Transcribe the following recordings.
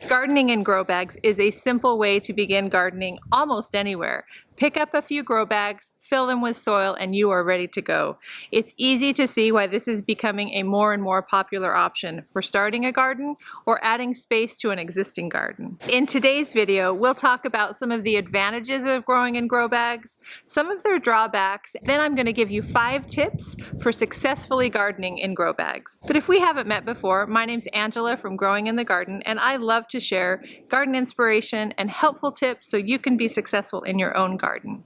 Gardening in grow bags is a simple way to begin gardening almost anywhere. Pick up a few grow bags, fill them with soil, and you are ready to go. It's easy to see why this is becoming a more and more popular option for starting a garden or adding space to an existing garden. In today's video, we'll talk about some of the advantages of growing in grow bags, some of their drawbacks, then I'm going to give you 5 tips for successfully gardening in grow bags. But if we haven't met before, my name's Angela from Growing in the Garden, and I love to share garden inspiration and helpful tips so you can be successful in your own garden.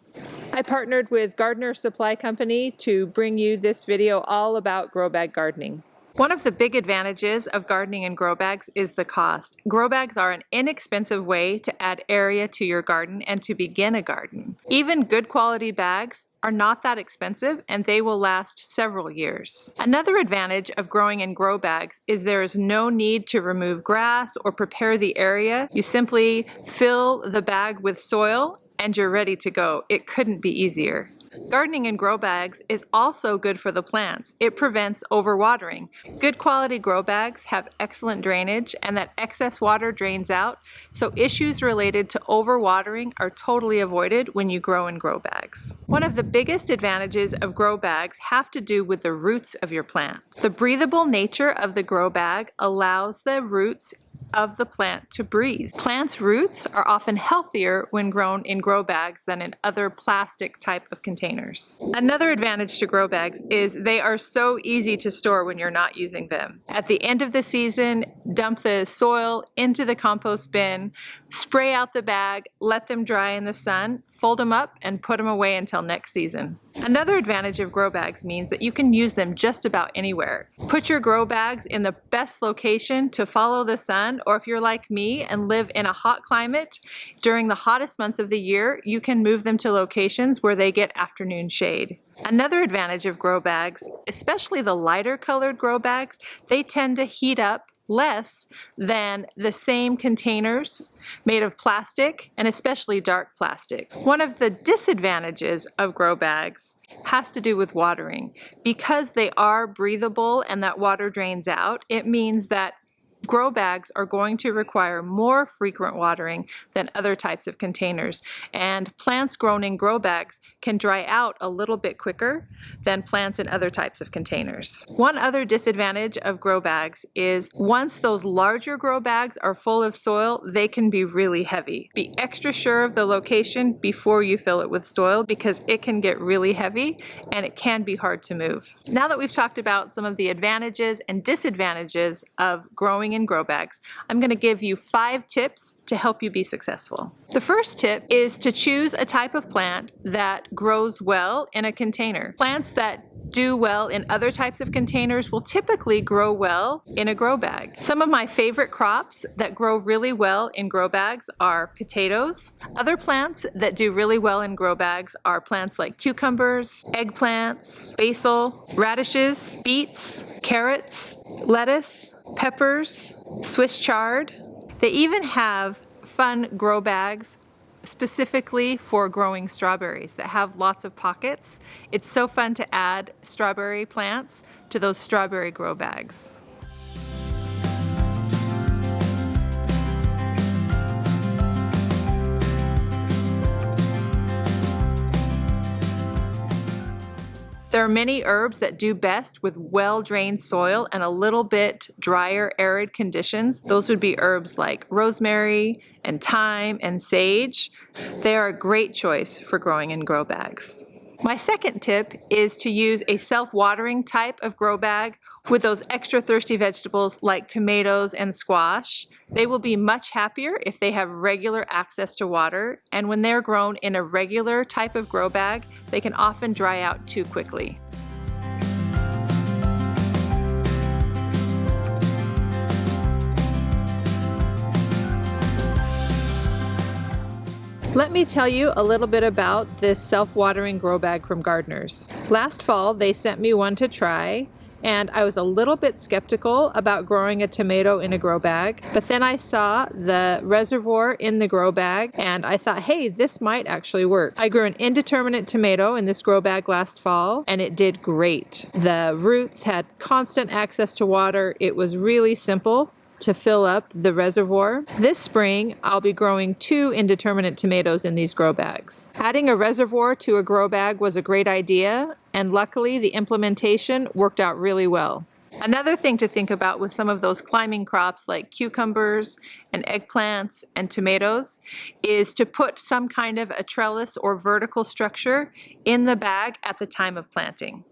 I partnered with Gardener Supply Company to bring you this video all about grow bag gardening. One of the big advantages of gardening in grow bags is the cost. Grow bags are an inexpensive way to add area to your garden and to begin a garden. Even good quality bags are not that expensive and they will last several years. Another advantage of growing in grow bags is there is no need to remove grass or prepare the area. You simply fill the bag with soil and you're ready to go. It couldn't be easier. Gardening in grow bags is also good for the plants. It prevents overwatering. Good quality grow bags have excellent drainage and that excess water drains out, so issues related to overwatering are totally avoided when you grow in grow bags. One of the biggest advantages of grow bags have to do with the roots of your plant. The breathable nature of the grow bag allows the roots of the plant to breathe. Plants' roots are often healthier when grown in grow bags than in other plastic type of containers. Another advantage to grow bags is they are so easy to store when you're not using them. At the end of the season, dump the soil into the compost bin, spray out the bag, let them dry in the sun, fold them up and put them away until next season. Another advantage of grow bags means that you can use them just about anywhere. Put your grow bags in the best location to follow the sun, or if you're like me and live in a hot climate, during the hottest months of the year, you can move them to locations where they get afternoon shade. Another advantage of grow bags, especially the lighter colored grow bags, they tend to heat up less than the same containers made of plastic, and especially dark plastic. One of the disadvantages of grow bags has to do with watering. Because they are breathable and that water drains out, it means that grow bags are going to require more frequent watering than other types of containers, and plants grown in grow bags can dry out a little bit quicker than plants in other types of containers. One other disadvantage of grow bags is once those larger grow bags are full of soil, they can be really heavy. Be extra sure of the location before you fill it with soil because it can get really heavy and it can be hard to move. Now that we've talked about some of the advantages and disadvantages of growing in grow bags, I'm going to give you 5 tips to help you be successful. The first tip is to choose a type of plant that grows well in a container. Plants that do well in other types of containers will typically grow well in a grow bag. Some of my favorite crops that grow really well in grow bags are potatoes. Other plants that do really well in grow bags are plants like cucumbers, eggplants, basil, radishes, beets, carrots, lettuce, peppers, Swiss chard. They even have fun grow bags specifically for growing strawberries that have lots of pockets. It's so fun to add strawberry plants to those strawberry grow bags. There are many herbs that do best with well-drained soil and a little bit drier, arid conditions. Those would be herbs like rosemary and thyme and sage. They are a great choice for growing in grow bags. My second tip is to use a self-watering type of grow bag with those extra thirsty vegetables like tomatoes and squash. They will be much happier if they have regular access to water, and when they're grown in a regular type of grow bag, they can often dry out too quickly. Let me tell you a little bit about this self-watering grow bag from Gardeners. Last fall, they sent me one to try, and I was a little bit skeptical about growing a tomato in a grow bag, but then I saw the reservoir in the grow bag and I thought, hey, this might actually work. I grew an indeterminate tomato in this grow bag last fall and it did great. The roots had constant access to water. It was really simple to fill up the reservoir. This spring, I'll be growing 2 indeterminate tomatoes in these grow bags. Adding a reservoir to a grow bag was a great idea, and luckily the implementation worked out really well. Another thing to think about with some of those climbing crops like cucumbers and eggplants and tomatoes is to put some kind of a trellis or vertical structure in the bag at the time of planting.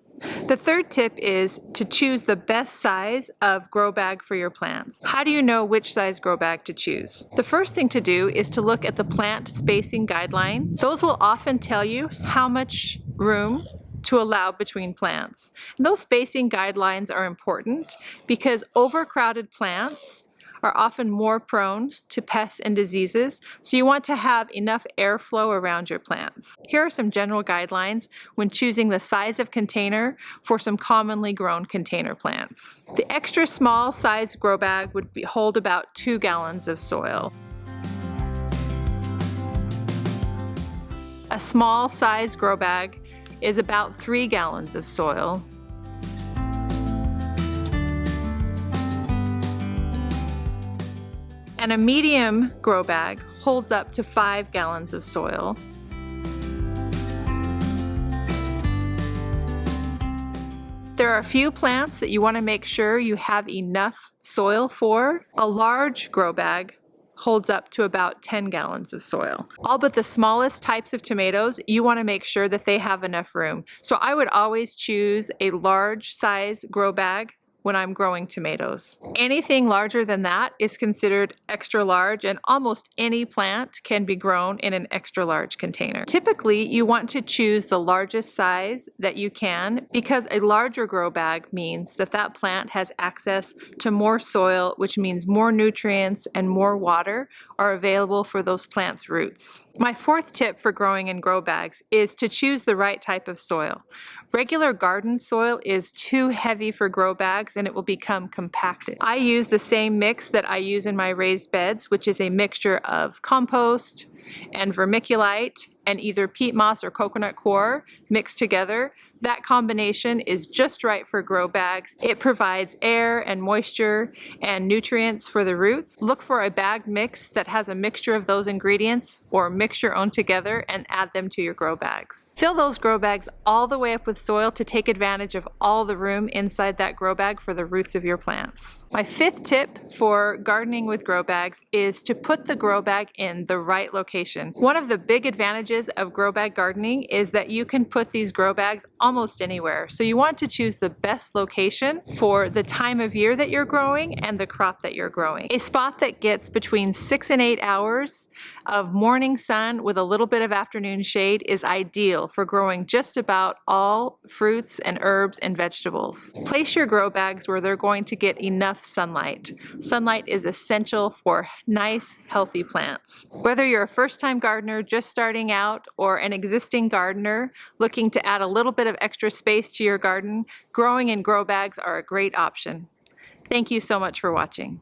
The third tip is to choose the best size of grow bag for your plants. How do you know which size grow bag to choose? The first thing to do is to look at the plant spacing guidelines. Those will often tell you how much room to allow between plants. And those spacing guidelines are important because overcrowded plants are often more prone to pests and diseases, so you want to have enough airflow around your plants. Here are some general guidelines when choosing the size of container for some commonly grown container plants. The extra small size grow bag would hold about 2 gallons of soil. A small size grow bag is about 3 gallons of soil. And a medium grow bag holds up to 5 gallons of soil. There are a few plants that you want to make sure you have enough soil for. A large grow bag holds up to about 10 gallons of soil. All but the smallest types of tomatoes, you want to make sure that they have enough room. So I would always choose a large size grow bag when I'm growing tomatoes. Anything larger than that is considered extra large, and almost any plant can be grown in an extra large container. Typically, you want to choose the largest size that you can because a larger grow bag means that that plant has access to more soil, which means more nutrients and more water are available for those plants' roots. My fourth tip for growing in grow bags is to choose the right type of soil. Regular garden soil is too heavy for grow bags and it will become compacted. I use the same mix that I use in my raised beds, which is a mixture of compost and vermiculite and either peat moss or coconut coir mixed together. That combination is just right for grow bags. It provides air and moisture and nutrients for the roots. Look for a bag mix that has a mixture of those ingredients or mix your own together and add them to your grow bags. Fill those grow bags all the way up with soil to take advantage of all the room inside that grow bag for the roots of your plants. My fifth tip for gardening with grow bags is to put the grow bag in the right location. One of the big advantages of grow bag gardening is that you can put these grow bags almost anywhere. So you want to choose the best location for the time of year that you're growing and the crop that you're growing. A spot that gets between 6 and 8 hours of morning sun with a little bit of afternoon shade is ideal for growing just about all fruits and herbs and vegetables. Place your grow bags where they're going to get enough sunlight. Sunlight is essential for nice, healthy plants. Whether you're a first-time gardener just starting out or an existing gardener looking to add a little bit of extra space to your garden, growing in grow bags are a great option. Thank you so much for watching.